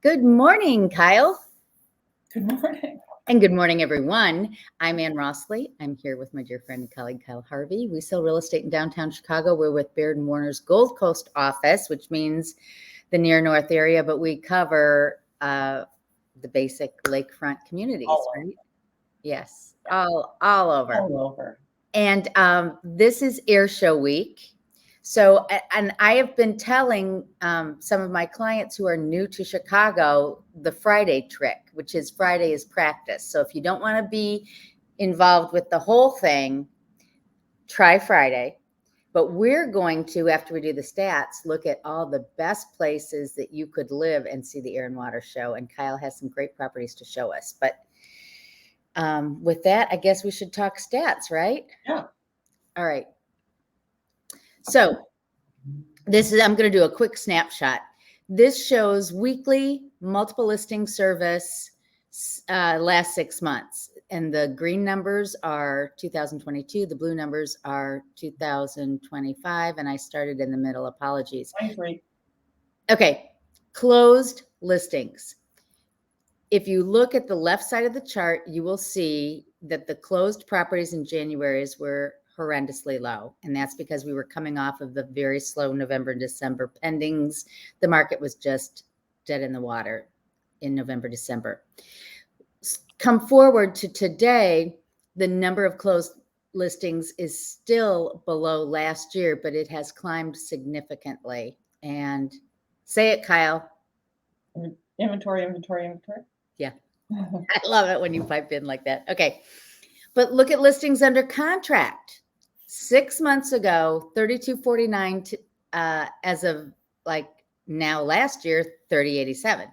Good morning, Kyle. Good morning. And good morning, everyone. I'm Anne Rossley. I'm here with my dear friend and colleague, Kyle Harvey. We sell real estate in downtown Chicago. We're with Baird & Warner's Gold Coast office, which means the near north area, but we cover the basic lakefront communities, right? Yes, all over. All over. And this is Air Show Week. So, and I have been telling some of my clients who are new to Chicago the Friday trick, which is Friday is practice. So if you don't want to be involved with the whole thing, try Friday. But we're going to, after we do the stats, look at all the best places that you could live and see the air and water show. And Kyle has some great properties to show us. But with that, I guess we should talk stats, right? Yeah. All right. So I'm going to do a quick snapshot. This shows weekly multiple listing service last 6 months. And the green numbers are 2022. The blue numbers are 2025. And I started in the middle. Apologies. 23. Okay. Closed listings. If you look at the left side of the chart, you will see that the closed properties in January were horrendously low. And that's because we were coming off of the very slow November and December pendings. The market was just dead in the water in November, December. Come forward to today, the number of closed listings is still below last year, but it has climbed significantly. And say it, Kyle. Inventory. Yeah. I love it when you pipe in like that. Okay. But look at listings under contract. 6 months ago, 3249 as of like now last year, 3087.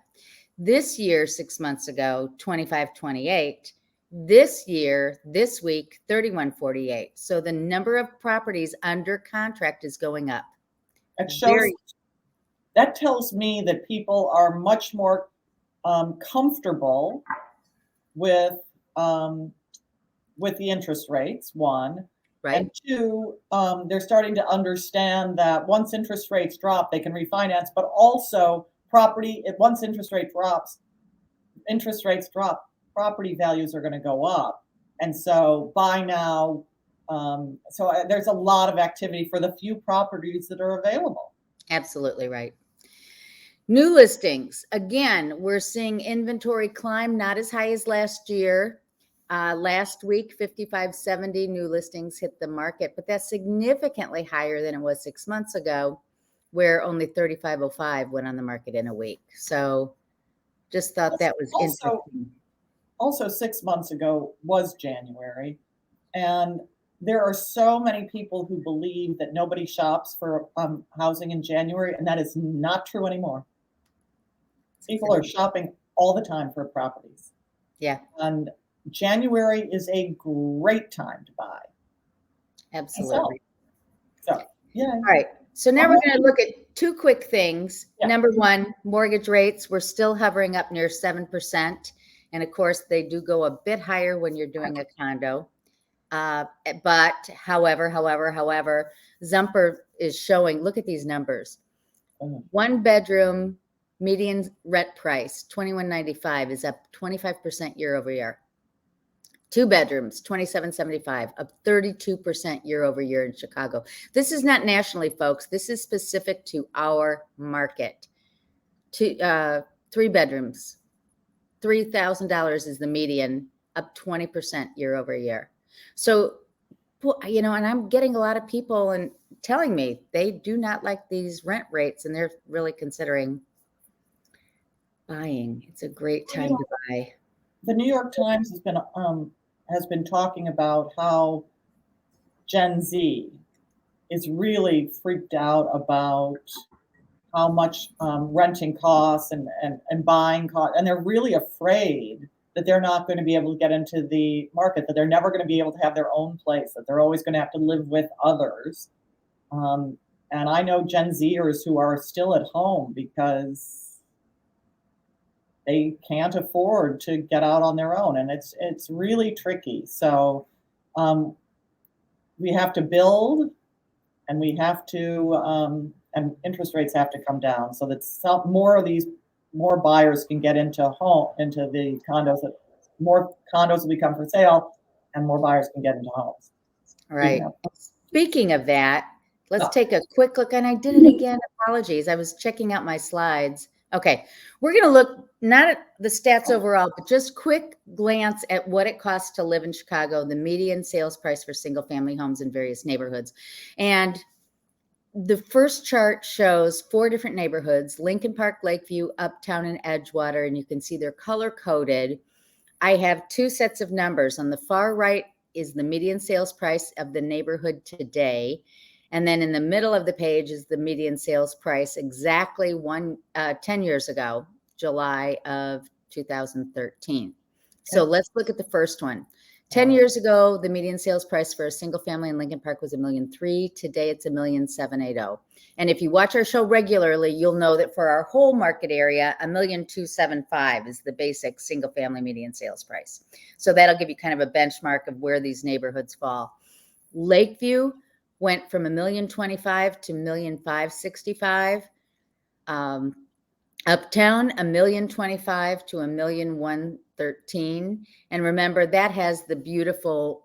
This year, 6 months ago, 2528. This year, this week, 3148. So the number of properties under contract is going up. That tells me that people are much more comfortable with the interest rates, one. Right. And two, they're starting to understand that once interest rates drop, they can refinance, but also once interest rates drop, property values are going to go up. And so buy now. There's a lot of activity for the few properties that are available. Absolutely right. New listings. Again, we're seeing inventory climb, not as high as last year. Last week, 5570 new listings hit the market, but that's significantly higher than it was 6 months ago, where only 3505 went on the market in a week. So just thought that was interesting. Also, 6 months ago was January, and there are so many people who believe that nobody shops for housing in January, and that is not true anymore. People are shopping all the time for properties. Yeah. And January is a great time to buy. Absolutely. So, yeah. All right. So now we're going to look at two quick things. Yeah. Number one, mortgage rates. We're still hovering up near 7%. And of course, they do go a bit higher when you're doing a condo. But however, Zumper is showing, look at these numbers. 1 bedroom median rent price, $21.95, is up 25% year over year. 2 bedrooms, $27.75, up 32% year over year in Chicago. This is not nationally, folks. This is specific to our market. 3 bedrooms, $3,000 is the median, up 20% year over year. So, and I'm getting a lot of people and telling me they do not like these rent rates, and they're really considering buying. It's a great time to buy. The New York Times has been talking about how Gen Z is really freaked out about how much renting costs and buying costs, and they're really afraid that they're not going to be able to get into the market, that they're never going to be able to have their own place, that they're always going to have to live with others. And I know Gen Zers who are still at home because they can't afford to get out on their own, and it's really tricky. So we have to build, and we have to, and interest rates have to come down so that more of these more buyers can get into the condos, that more condos will become for sale, and more buyers can get into homes. Right. Speaking of that, let's Oh. take a quick look. And I did it again. Apologies. I was checking out my slides. Okay. We're going to look not at the stats overall, but just quick glance at what it costs to live in Chicago, the median sales price for single family homes in various neighborhoods. And the first chart shows 4 different neighborhoods: Lincoln Park, Lakeview, Uptown, and Edgewater. And you can see they're color coded. I have 2 sets of numbers. On the far right is the median sales price of the neighborhood today. And then in the middle of the page is the median sales price exactly 10 years ago, July of 2013. So let's look at the first one. 10 years ago, the median sales price for a single family in Lincoln Park was $1.3 million. Today, it's $1.780. And if you watch our show regularly, you'll know that for our whole market area, $1.275 is the basic single family median sales price. So that'll give you kind of a benchmark of where these neighborhoods fall. Lakeview went from $1.025 to $1.565. Uptown, $1.025 to $1.113. And remember, that has the beautiful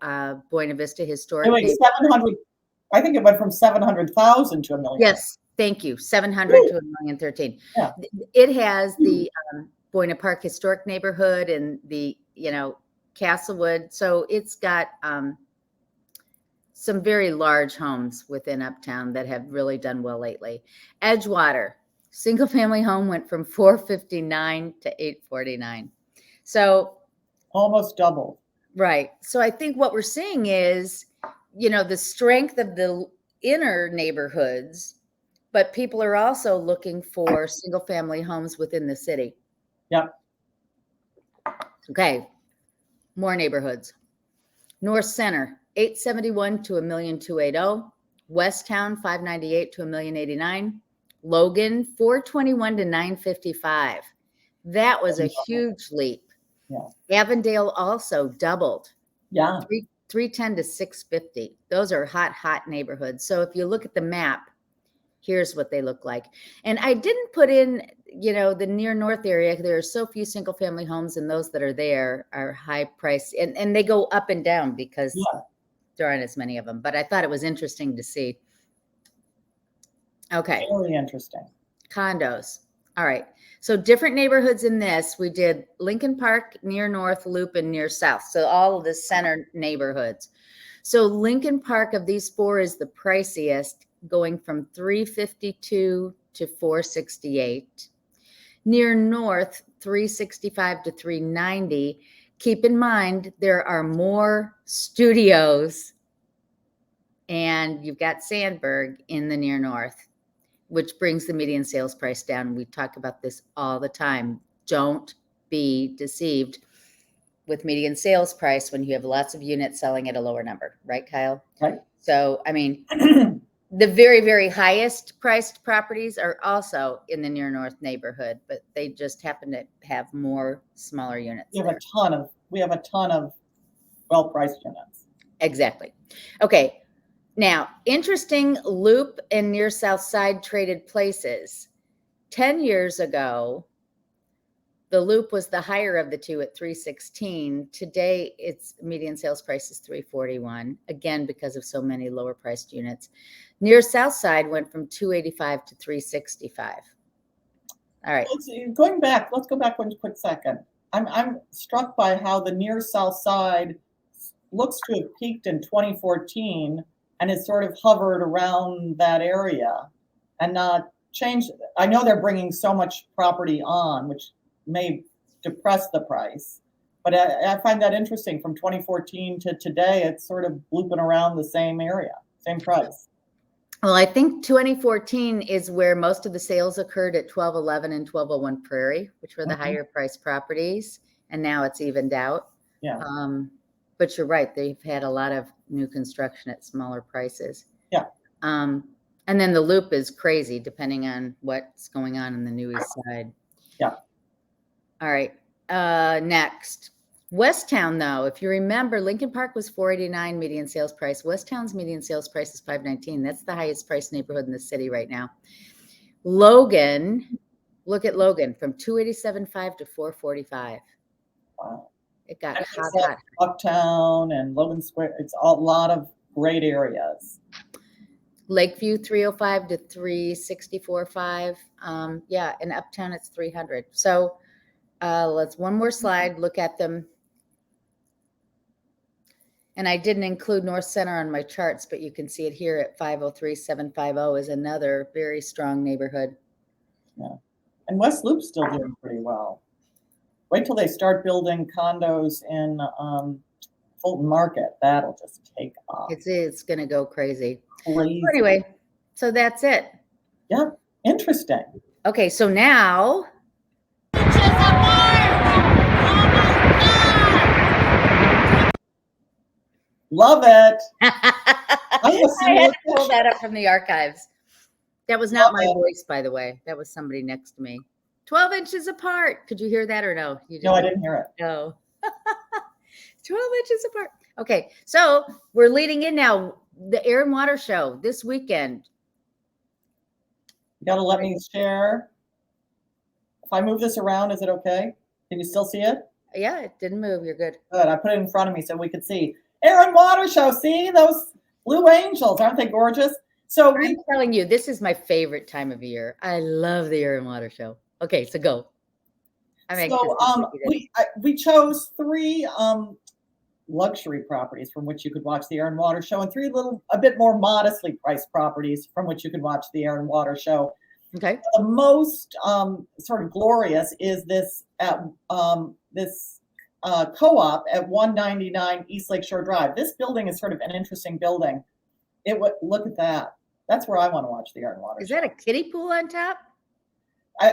Buena Vista historic. Wait, 700. I think it went from 700,000 to $1 million. Yes, thank you. 700 to $1.013. Yeah. It has the Buena Park historic neighborhood and the, Castlewood. So it's got some very large homes within Uptown that have really done well lately. Edgewater, single family home went from $459 to $849. So almost double. Right. So I think what we're seeing is, the strength of the inner neighborhoods, but people are also looking for single family homes within the city. Yep. Okay. More neighborhoods. North Center, $871 to $1.280. Westtown, $598 to $1.089. Logan, $421 to $955. That was a huge leap. Yeah. Avondale also doubled. Yeah. $310 to $650. Those are hot neighborhoods. So if you look at the map, here's what they look like. And I didn't put in, the near north area. There are so few single family homes, and those that are there are high price, and they go up and down because there aren't as many of them. But I thought it was interesting to see. Okay. Really interesting. Condos. All right. So different neighborhoods in this. We did Lincoln Park, near north, Loop, and near south. So all of the center neighborhoods. So Lincoln Park of these 4 is the priciest, going from $352 to $468. Near north, $365 to $390. Keep in mind, there are more studios, and you've got Sandburg in the near north, which brings the median sales price down. We talk about this all the time. Don't be deceived with median sales price when you have lots of units selling at a lower number, right, Kyle? Right. So, the very, very highest priced properties are also in the near north neighborhood, but they just happen to have more smaller units. We have a ton of well-priced units. Exactly. Okay. Now, interesting Loop and near South Side traded places. 10 years ago, the Loop was the higher of the two at $316. Today, its median sales price is $341, again, because of so many lower priced units. Near South Side went from $285 to $365. All right. Let's go back one quick second. I'm struck by how the near South Side looks to have peaked in 2014 and has sort of hovered around that area and not changed. I know they're bringing so much property on, which may depress the price, but I find that interesting. From 2014 to today, it's sort of looping around the same area, same price. Well, I think 2014 is where most of the sales occurred at 1211 and 1201 Prairie, which were the higher priced properties. And now it's evened out. Yeah. But you're right. They've had a lot of new construction at smaller prices. Yeah. And then the Loop is crazy depending on what's going on in the New East Side. Yeah. All right. Next. Westtown, though, if you remember, Lincoln Park was $489 median sales price. Westtown's median sales price is $519. That's the highest priced neighborhood in the city right now. Logan Look at Logan from 287.5 to 445. Wow. It got And hot, it's like hot. Uptown and Logan Square. It's a lot of great areas. Lakeview 305 to 364.5. Yeah, in Uptown it's 300. So let's one more slide, look at them. And I didn't include North Center on my charts, but you can see it here at 503,750 is another very strong neighborhood. Yeah. And West Loop's still doing pretty well. Wait till they start building condos in Fulton Market. That'll just take off. It's going to go crazy. Crazy. Anyway, so that's it. Yeah, interesting. Okay, so now. Love it. I had to pull that up from the archives. That was not my voice, by the way. That was somebody next to me. 12 inches apart. Could you hear that or no? You didn't. No, I didn't hear it. No. 12 inches apart. Okay, so we're leading in now. The Air and Water Show this weekend. You got to let me share. If I move this around, is it okay? Can you still see it? Yeah, it didn't move. You're good. Good. I put it in front of me so we could see. Air and Water Show. See those blue angels? Aren't they gorgeous? So I'm telling you, this is my favorite time of year. I love the Air and Water Show. Okay, so go. We chose 3 luxury properties from which you could watch the Air and Water Show, and 3 a bit more modestly priced properties from which you could watch the Air and Water Show. Okay. The most sort of glorious is this co-op at 199 East Lakeshore Drive. This building is sort of an interesting building. Look at that. That's where I want to watch the Air and Water Show. Is that a kiddie pool on top?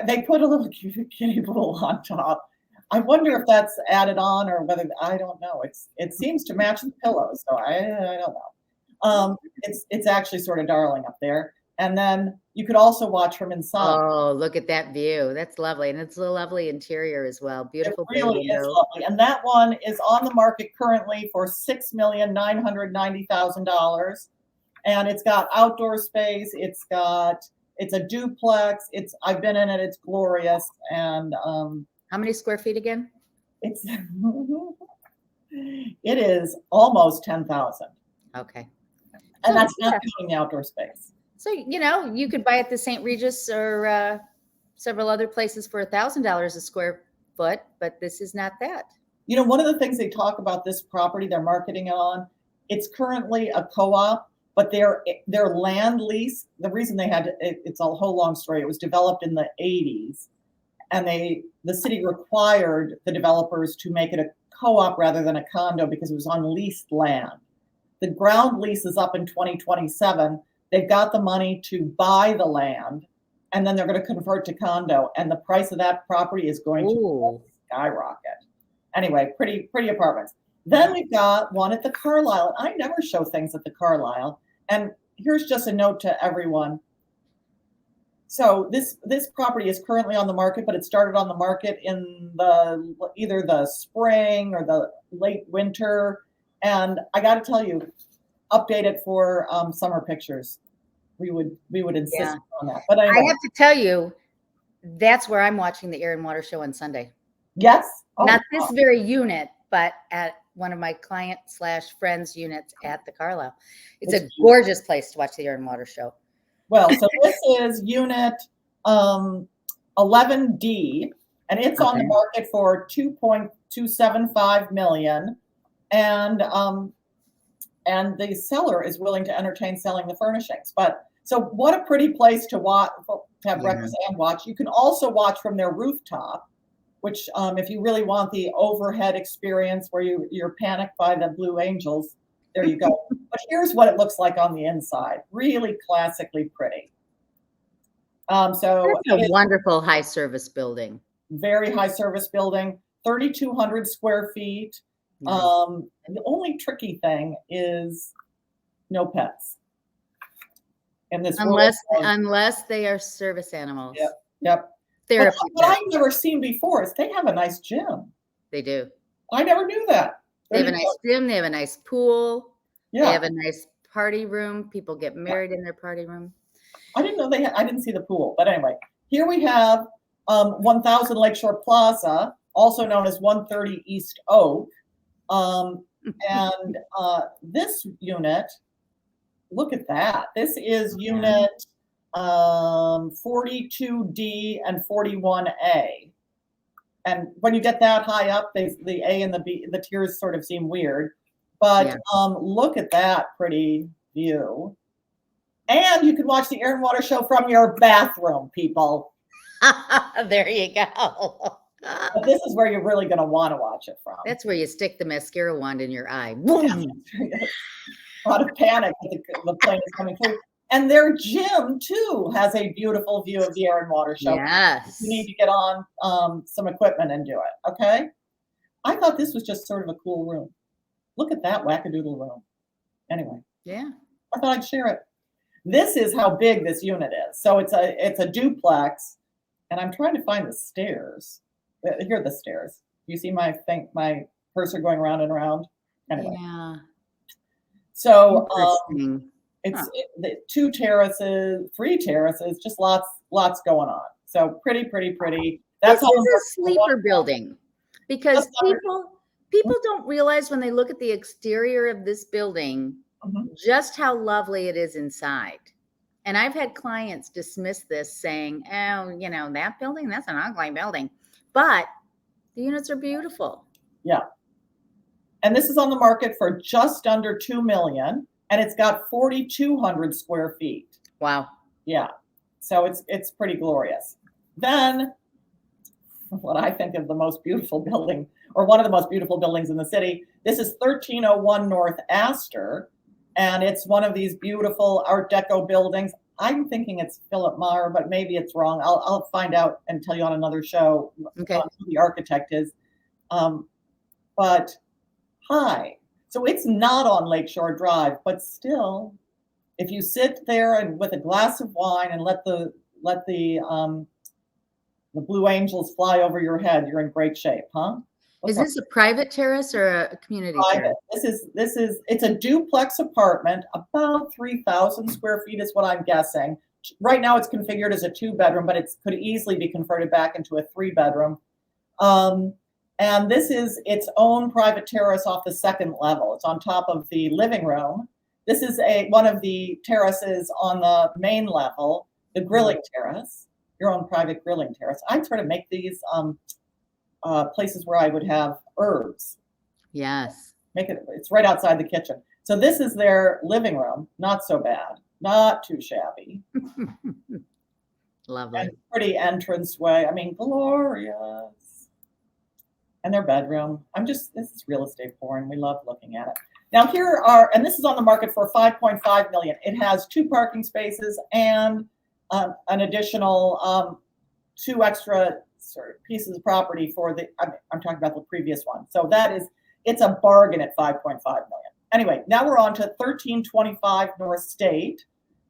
They put a little kiddie pool on top. I wonder if that's added on or whether, I don't know. It seems to match the pillows, so I don't know. It's actually sort of darling up there. And then you could also watch from inside. Oh, look at that view. That's lovely. And it's a lovely interior as well. Beautiful. It really is lovely. And that one is on the market currently for $6,990,000. And it's got outdoor space. It's a duplex. I've been in it. It's glorious. And how many square feet again? It is almost 10,000. Okay. And that's not counting the outdoor space. So, you could buy at the St. Regis or several other places for $1,000 a square foot, but this is not that. One of the things they talk about this property, they're marketing it on, it's currently a co-op, but their land lease, the reason they had it's a whole long story. It was developed in the 80s, and the city required the developers to make it a co-op rather than a condo because it was on leased land. The ground lease is up in 2027. They've got the money to buy the land, and then they're going to convert to condo, and the price of that property is going to skyrocket. Anyway, pretty apartments. Then we've got one at the Carlisle. I never show things at the Carlisle. And here's just a note to everyone. So this property is currently on the market, but it started on the market in either the spring or the late winter. And I got to tell you, update it for summer pictures. We would insist on that. But anyway. I have to tell you, that's where I'm watching the Air and Water Show on Sunday. Yes. Not this very unit, but at one of my client/friends units at the Carlisle. It's a gorgeous place to watch the Air and Water Show. Well, so this is unit 11D, and it's on the market for $2.275 million, and the seller is willing to entertain selling the furnishings. But so what a pretty place to watch, to have breakfast and watch. You can also watch from their rooftop, which if you really want the overhead experience where you're panicked by the Blue Angels, there you go. But here's what it looks like on the inside. Really classically pretty. So it's a wonderful high service building. Very high service building, 3,200 square feet. Nice. The only tricky thing is no pets. In this unless they are service animals. Yep. What I've never seen before is they have a nice gym. They do. I never knew that. They have a nice gym. They have a nice pool. Yeah. They have a nice party room. People get married in their party room. I didn't know I didn't see the pool. But anyway, here we have 1000 Lakeshore Plaza, also known as 130 East Oak. And this unit, look at that. This is unit 42D and 41A. And when you get that high up, the A and the B, the tiers sort of seem weird. But look at that pretty view. And you can watch the air and water show from your bathroom, people. There you go. But this is where you're really going to want to watch it from. That's where you stick the mascara wand in your eye. A lot of panic that the plane is coming through. And their gym, too, has a beautiful view of the air and water show. Yes. You need to get on some equipment and do it, okay? I thought this was just sort of a cool room. Look at that wackadoodle room. Anyway. Yeah. I thought I'd share it. This is how big this unit is. So it's a duplex, and I'm trying to find the stairs. Here are the stairs. You see my cursor going around and around? Anyway. Yeah. So It's the 2 terraces, 3 terraces, just lots going on. So pretty. That's a sleeper building, because people don't realize when they look at the exterior of this building just how lovely it is inside. And I've had clients dismiss this saying, oh, that building, that's an ugly building. But the units are beautiful. Yeah. And this is on the market for just under $2 million. And it's got 4,200 square feet. Wow. Yeah. So it's pretty glorious. Then what I think of the most beautiful building, or one of the most beautiful buildings in the city, this is 1301 North Astor. And it's one of these beautiful Art Deco buildings. I'm thinking it's Philip Meyer, but maybe it's wrong. I'll find out and tell you on another show who the architect is. But hi. So it's not on Lakeshore Drive, but still, if you sit there and with a glass of wine and let the Blue Angels fly over your head, you're in great shape, huh? Is this a private terrace or a community private terrace? It's a duplex apartment, about 3,000 square feet is what I'm guessing. Right now it's configured as a 2-bedroom, but it could easily be converted back into a 3-bedroom. And this is its own private terrace off the 2nd level. It's on top of the living room. This is one of the terraces on the main level, the grilling terrace, your own private grilling terrace. I'd sort of make these places where I would have herbs. Yes. It's right outside the kitchen. So this is their living room. Not so bad. Not too shabby. Lovely. And pretty entranceway. I mean, glorious. And their bedroom. this is real estate porn. We love looking at it. Now and this is on the market for $5.5 million. It has 2 parking spaces and an additional 2 extra pieces of property for I'm talking about the previous one. So it's a bargain at $5.5 million. Anyway, now we're on to 1325 North State,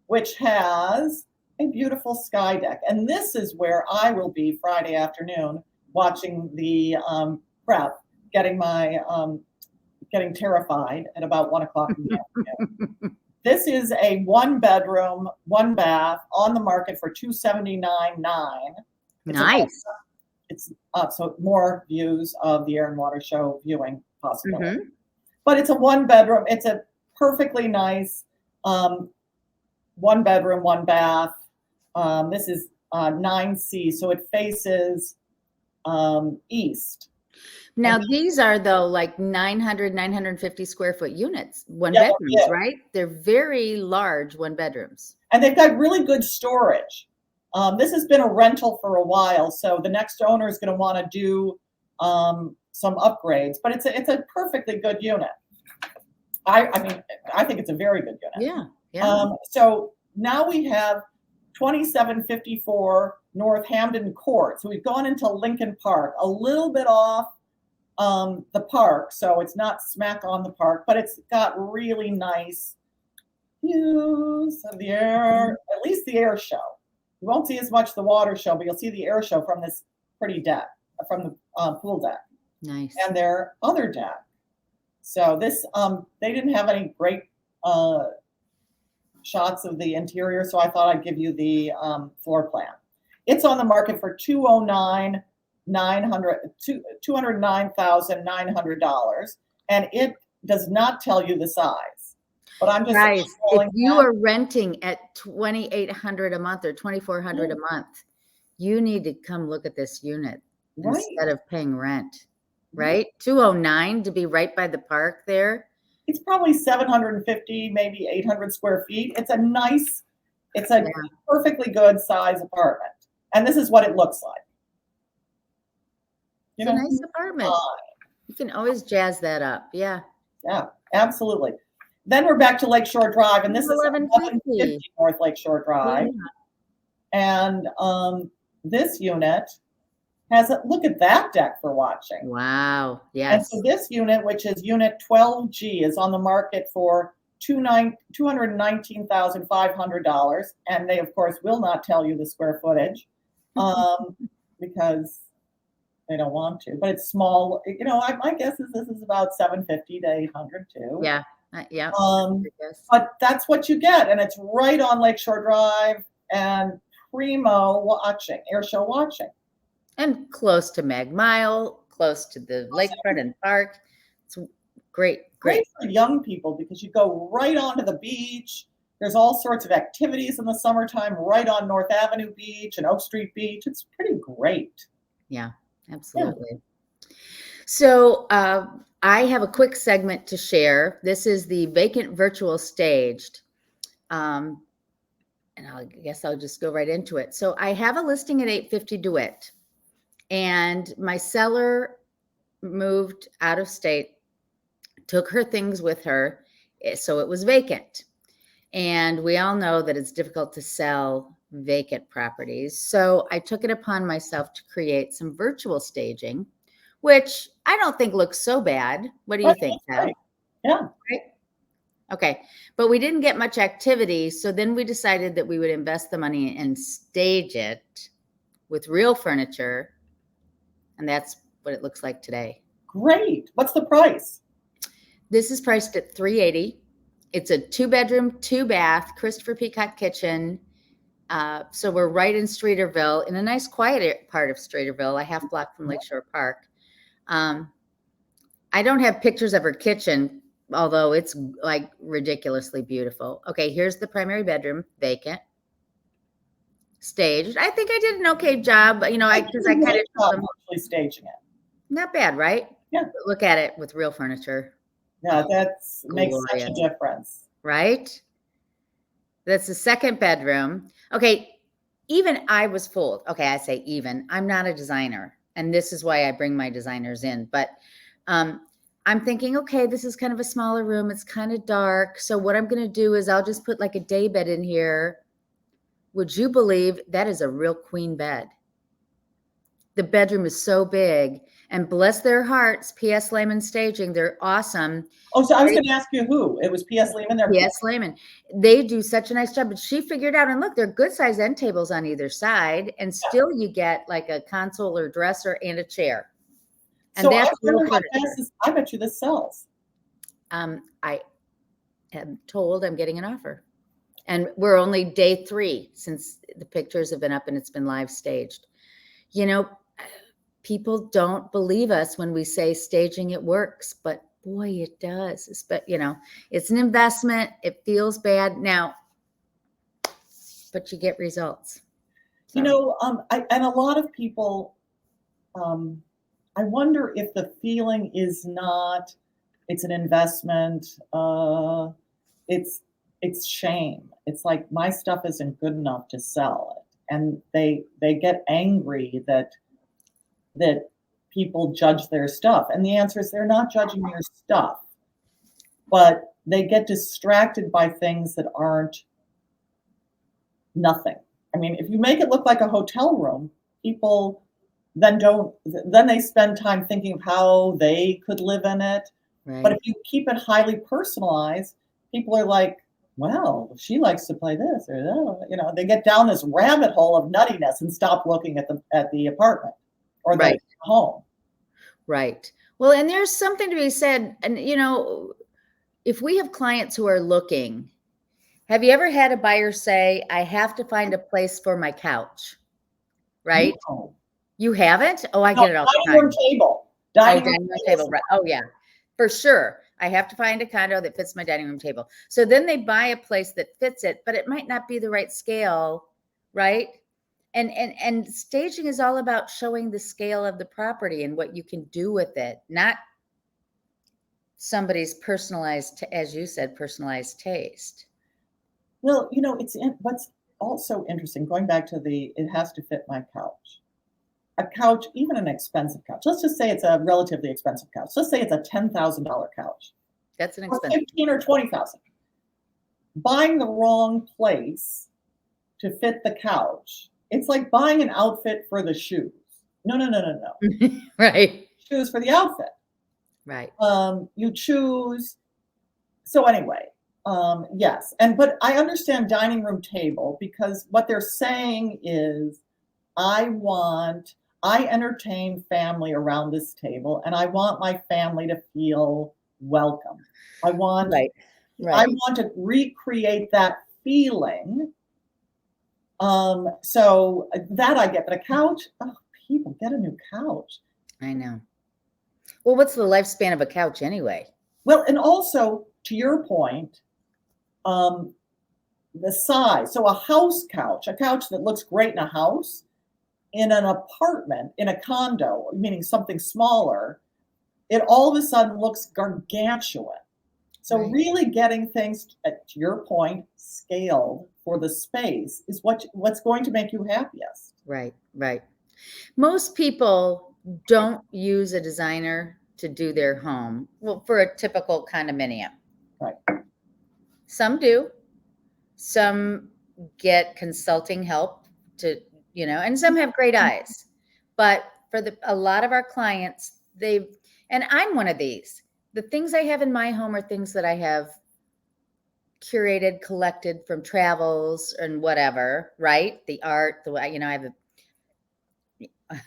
which has a beautiful sky deck. And this is where I will be Friday afternoon watching the prep, getting terrified at about 1 o'clock in the afternoon. This is a 1-bedroom, 1-bath on the market for $279,900. Nice. It's so more views of the air and water show viewing possibility. But it's a 1-bedroom. It's a perfectly nice 1-bedroom, 1-bath. This is 9C, so it faces east. Now, these are, though, like 900, 950 square foot units, 1-bedrooms, right? They're very large 1-bedrooms. And they've got really good storage. This has been a rental for a while, so the next owner is going to want to do some upgrades. But it's a perfectly good unit. I mean, I think it's a very good unit. Yeah. So now we have 2754 North Hamden Court. So we've gone into Lincoln Park, a little bit off the park, so it's not smack on the park, but it's got really nice views of the air, at least the air show. You won't see as much the water show, but you'll see the air show from this pretty deck, from the pool deck. Nice. And their other deck. So this, they didn't have any great shots of the interior, so I thought I'd give you the floor plan. It's on the market for $209,900, and it does not tell you the size. But I'm just Guys, if scrolling you down. are renting at $2,800 a month or $2,400 a month, you need to come look at this unit Right. instead of paying rent, right? 209 to be right by the park there. It's probably 750, maybe 800 square feet. It's a nice, it's a perfectly good size apartment. And this is what it looks like. It's a nice apartment. You can always jazz that up. Yeah. Yeah, absolutely. Then we're back to Lakeshore Drive, and this is 1150 North Lakeshore Drive. Yeah. And this unit has a look at that deck for watching. Wow. Yes. And so this unit, which is unit 12G, is on the market for $219,500, and they of course will not tell you the square footage because they don't want to. But it's small. You know, my guess is this is about 750 to 800 too. Yeah. Yeah. But that's what you get, and it's right on Lakeshore Drive and primo watching, air show watching. And close to Mag Mile, close to the lakefront and park. It's great. Great for young people because you go right onto the beach. There's all sorts of activities in the summertime right on North Avenue Beach and Oak Street Beach. It's pretty great. Yeah, absolutely. Yeah. So I have a quick segment to share. This is the Vacant virtual staged. And I guess I'll just go right into it. So I have a listing at 850 DeWitt. And my seller moved out of state, took her things with her, so it was vacant. And we all know that it's difficult to sell vacant properties. So I took it upon myself to create some virtual staging, which I don't think looks so bad. What do you think, Ted? Right. Yeah. Right? Okay. But we didn't get much activity. So then we decided that we would invest the money and stage it with real furniture. And that's what it looks like today. Great. What's the price? This is priced at $380. It's a 2-bedroom, 2-bath, Christopher Peacock kitchen. So we're right in Streeterville, in a nice quiet part of Streeterville, a half block from Lakeshore Park. I don't have pictures of her kitchen, although it's like ridiculously beautiful. Okay, here's the primary bedroom, vacant. Staged. I think I did an okay job, you know, because I kind of actually staging it. Not bad, right? Yeah. But look at it with real furniture. Yeah, that makes such a difference. Right? That's the second bedroom. Okay, even I was fooled. Okay, I say even. I'm not a designer, and this is why I bring my designers in. But I'm thinking, okay, this is kind of a smaller room. It's kind of dark. So what I'm going to do is I'll just put like a day bed in here. Would you believe that is a real queen bed? The bedroom is so big, and bless their hearts, P.S. Lehman Staging, they're awesome. Oh, so I was going to ask you who. It was P.S. Lehman? P.S. Lehman. They do such a nice job, but she figured out, and look, they're good size end tables on either side, and still you get like a console or dresser and a chair. And so that's I bet you this sells. I am told I'm getting an offer. And we're only day 3 since the pictures have been up and it's been live staged. You know, people don't believe us when we say staging it works, but boy, it does. But you know, it's an investment. It feels bad now, but you get results. So. You know, and a lot of people, I wonder if the feeling is not, it's an investment. It's shame. It's like my stuff isn't good enough to sell it. And they get angry that people judge their stuff. And the answer is they're not judging your stuff, but they get distracted by things that aren't nothing. I mean, if you make it look like a hotel room, people then they spend time thinking of how they could live in it. Right. But if you keep it highly personalized, people are like, well, she likes to play this or that. You know, they get down this rabbit hole of nuttiness and stop looking at the apartment or the home. Right. Well, and there's something to be said. And, you know, if we have clients who are looking, have you ever had a buyer say, I have to find a place for my couch? right? No. You haven't? Oh, I No, get it all the dining room time. table. Oh, Dining room dining room table. table, right. Oh, yeah, for sure. I have to find a condo that fits my dining room table. So then they buy a place that fits it, but it might not be the right scale, right? And staging is all about showing the scale of the property and what you can do with it, not somebody's personalized, as you said, personalized taste. Well, what's also interesting, going back to it has to fit my couch. A couch, even an expensive couch. Let's just say it's a relatively expensive couch. Let's say it's a $10,000 couch. That's an Or expensive. 15 or 20,000. Buying the wrong place to fit the couch. It's like buying an outfit for the shoes. No. Right. Shoes for the outfit. Right. You choose. So anyway, yes. But I understand dining room table, because what they're saying is, I entertain family around this table, and I want my family to feel welcome. I want Right. Right. to recreate that feeling. So that I get, but a couch, oh, people, get a new couch. I know. Well, what's the lifespan of a couch anyway? Well, and also to your point, the size. So a house couch, a couch that looks great in a house, in an apartment, in a condo, meaning something smaller, it all of a sudden looks gargantuan. So Right. really getting things, to your point, scaled for the space is what's going to make you happiest. Right. Right. Most people don't use a designer to do their home. Well, for a typical condominium. Right. Some do. Some get consulting help to, and some have great eyes. But for a lot of our clients, and I'm one of these. The things I have in my home are things that I have curated, collected from travels and whatever, right? The art, I have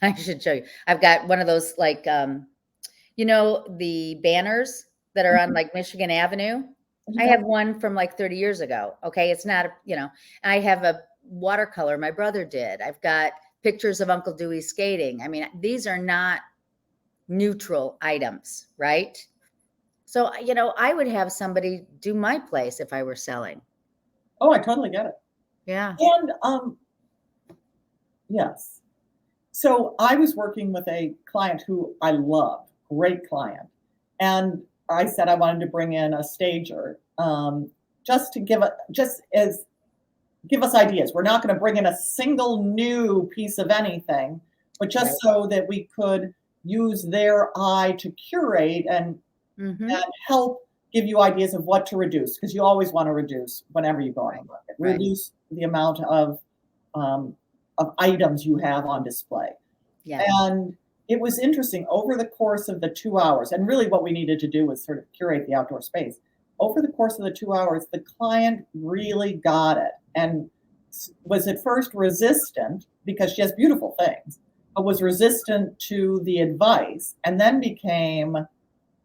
I should show you. I've got one of those, like, the banners that are on like Michigan Avenue. I have one from like 30 years ago. Okay. It's not, I have a watercolor my brother did. I've got pictures of Uncle Dewey skating. I mean, these are not neutral items, right? So, I would have somebody do my place if I were selling. Oh, I totally get it. Yeah. And yes. So I was working with a client who I love, great client. And I said I wanted to bring in a stager, just to give us ideas. We're not going to bring in a single new piece of anything, but just Right. so that we could use their eye to curate and help give you ideas of what to reduce, because you always want to reduce whenever you go on the market. Right. Reduce the amount of items you have on display. Yeah. And it was interesting over the course of the 2 hours, and really what we needed to do was sort of curate the outdoor space. Over the course of the 2 hours, the client really got it and was at first resistant, because she has beautiful things, but was resistant to the advice, and then became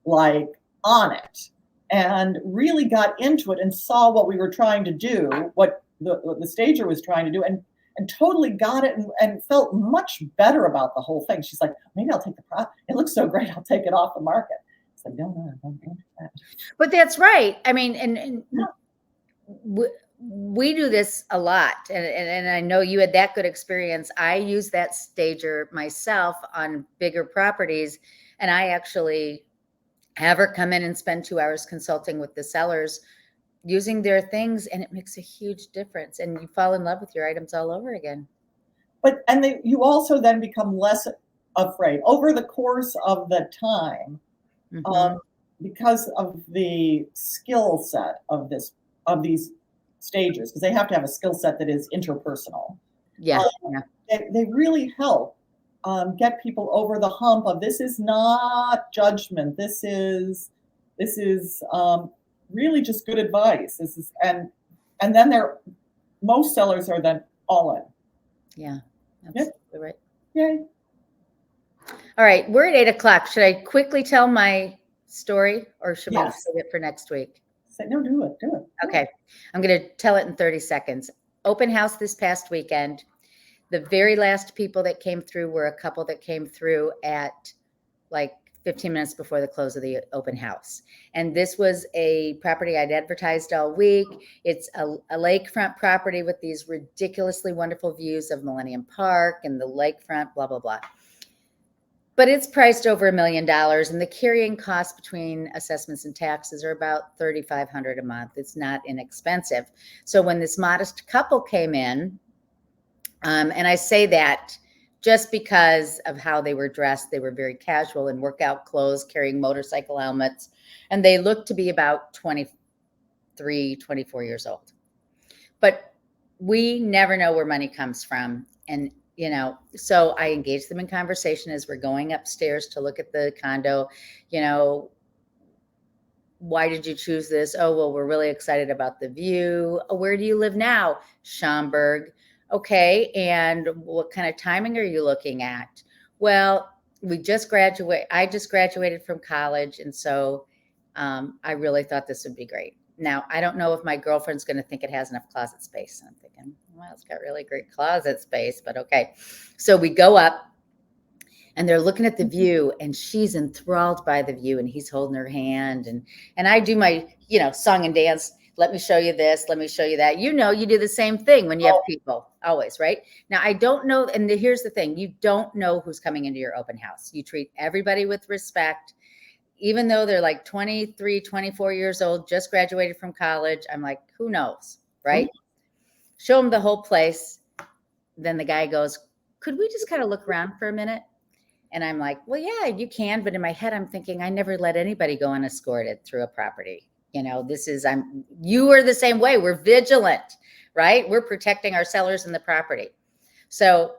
like on it and really got into it and saw what we were trying to do, what the stager was trying to do, and totally got it and felt much better about the whole thing. She's like, maybe I'll take the product. It looks so great. I'll take it off the market. It's like, no, don't do that. But that's right. I mean, and we do this a lot. And I know you had that good experience. I use that stager myself on bigger properties. And I actually have her come in and spend 2 hours consulting with the sellers using their things, and it makes a huge difference, and you fall in love with your items all over again. But you also then become less afraid over the course of the time, because of the skill set of these stagers, because they have to have a skill set that is interpersonal. Yeah. They really help get people over the hump of, this is not judgment. This is really just good advice. This is, and then most sellers are then all in. Yeah, absolutely right. Yay. All right, we're at 8:00. Should I quickly tell my story, or should we Yes. save it for next week? Say, no, do it. Okay, I'm going to tell it in 30 seconds. Open house this past weekend. The very last people that came through were a couple that came through at like 15 minutes before the close of the open house. And this was a property I'd advertised all week. It's a lakefront property with these ridiculously wonderful views of Millennium Park and the lakefront, blah, blah, blah. But it's priced over $1 million, and the carrying costs between assessments and taxes are about $3,500 a month. It's not inexpensive. So when this modest couple came in, and I say that just because of how they were dressed. They were very casual in workout clothes, carrying motorcycle helmets, and they looked to be about 23, 24 years old. But we never know where money comes from. And, you know, so I engaged them in conversation as we're going upstairs to look at the condo. You know, why did you choose this? Oh, well, we're really excited about the view. Oh, where do you live now? Schaumburg. Okay, and what kind of timing are you looking at? Well, I just graduated from college, and so I really thought this would be great. Now, I don't know if my girlfriend's going to think it has enough closet space. I'm thinking, well, it's got really great closet space, but okay. So we go up, and they're looking at the view, and she's enthralled by the view, and he's holding her hand, and I do my, you know, song and dance. Let me show you this. Let me show you that. You know, you do the same thing when you have people always, right? Now, I don't know. And here's the thing. You don't know who's coming into your open house. You treat everybody with respect, even though they're like 23, 24 years old, just graduated from college. I'm like, who knows, right? Show them the whole place. Then the guy goes, could we just kind of look around for a minute? And I'm like, well, yeah, you can. But in my head, I'm thinking, I never let anybody go unescorted through a property. You know, you are the same way. We're vigilant, right? We're protecting our sellers and the property. So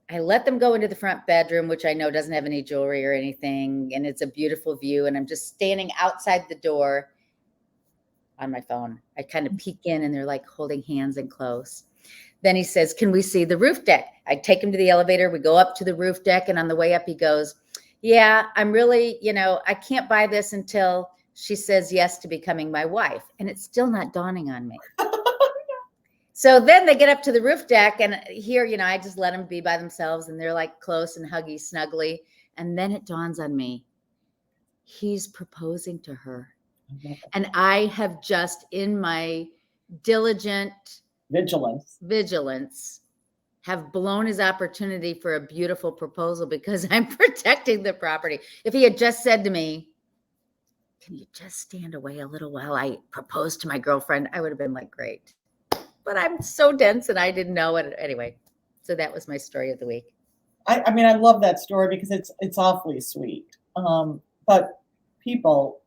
I let them go into the front bedroom, which I know doesn't have any jewelry or anything. And it's a beautiful view. And I'm just standing outside the door on my phone. I kind of peek in, and they're like holding hands and close. Then he says, can we see the roof deck? I take him to the elevator. We go up to the roof deck. And on the way up, he goes, yeah, I'm really, you know, I can't buy this until she says yes to becoming my wife. And it's still not dawning on me. So then they get up to the roof deck, and here, you know, I just let them be by themselves, and they're like close and huggy, snuggly. And then it dawns on me, he's proposing to her. And I have just, in my diligent vigilance, have blown his opportunity for a beautiful proposal because I'm protecting the property. If he had just said to me, can you just stand away a little while I propose to my girlfriend? I would have been like, great. But I'm so dense and I didn't know it. Anyway, so that was my story of the week. I mean, I love that story because it's awfully sweet. But people,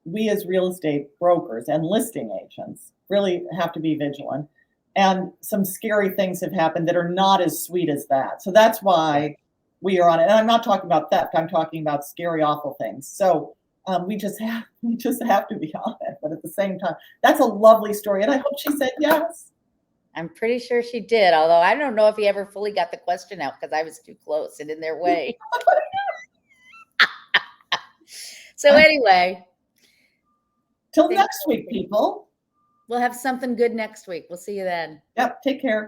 we as real estate brokers and listing agents really have to be vigilant. And some scary things have happened that are not as sweet as that. So that's why we are on it. And I'm not talking about theft. I'm talking about scary, awful things. So we just have to be on it. But at the same time, that's a lovely story. And I hope she said yes. I'm pretty sure she did. Although I don't know if he ever fully got the question out because I was too close and in their way. So anyway. Till next week, people. We'll have something good next week. We'll see you then. Yep. Take care.